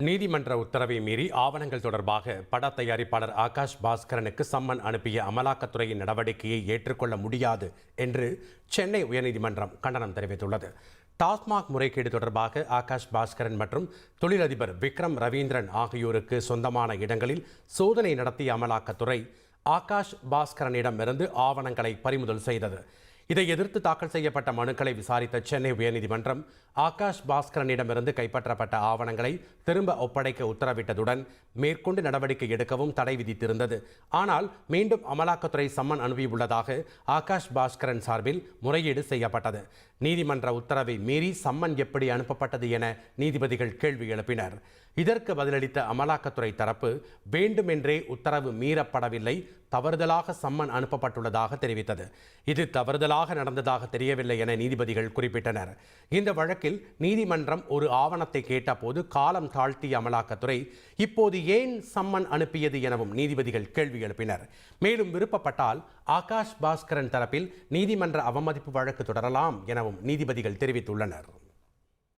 நீதிமன்ற உத்தரவை மீறி ஆவணங்கள் தொடர்பாக பட தயாரிப்பாளர் ஆகாஷ் பாஸ்கரனுக்கு சம்மன் அனுப்பிய அமலாக்கத்துறையின் நடவடிக்கையை ஏற்றுக்கொள்ள முடியாது என்று சென்னை உயர்நீதிமன்றம் கண்டனம் தெரிவித்துள்ளது. டாஸ்மாக் முறைகேடு தொடர்பாக ஆகாஷ் பாஸ்கரன் மற்றும் தொழிலதிபர் விக்ரம் ரவீந்திரன் ஆகியோருக்கு சொந்தமான இடங்களில் சோதனை நடத்திய அமலாக்கத்துறை ஆகாஷ் பாஸ்கரனிடமிருந்து ஆவணங்களை பறிமுதல் செய்தது. இதை எதிர்த்து தாக்கல் செய்யப்பட்ட மனுக்களை விசாரித்த சென்னை உயர்நீதிமன்றம் ஆகாஷ் பாஸ்கரனிடமிருந்து கைப்பற்றப்பட்ட ஆவணங்களை திரும்ப ஒப்படைக்க உத்தரவிட்டதுடன் மேற்கொண்டு நடவடிக்கை எடுக்கவும் தடை விதித்திருந்தது. ஆனால் மீண்டும் அமலாக்கத்துறை சம்மன் அனுப்பியுள்ளதாக ஆகாஷ் பாஸ்கரன் சார்பில் முறையீடு செய்யப்பட்டது. நீதிமன்ற உத்தரவை மீறி சம்மன் எப்படி அனுப்பப்பட்டது என நீதிபதிகள் கேள்வி எழுப்பினர். இதற்கு பதிலளித்த அமலாக்கத்துறை தரப்பு வேண்டுமென்றே உத்தரவு மீறப்படவில்லை, தவறுதலாக சம்மன் அனுப்பப்பட்டுள்ளதாக தெரிவித்தது. இது தவறுதலாக நடந்ததாக தெரியவில்லை என நீதிபதிகள் குறிப்பிட்டனர். இந்த வழக்கில் நீதிமன்றம் ஒரு ஆவணத்தை கேட்டபோது காலம் தாழ்த்திய அமலாக்கத்துறை இப்போது ஏன் சம்மன் அனுப்பியது எனவும் நீதிபதிகள் கேள்வி எழுப்பினர். மேலும் விருப்பப்பட்டால் ஆகாஷ் பாஸ்கரன் தரப்பில் நீதிமன்ற அவமதிப்பு வழக்கு தொடரலாம் எனவும் நீதிபதிகள் தெரிவித்துள்ளனர்.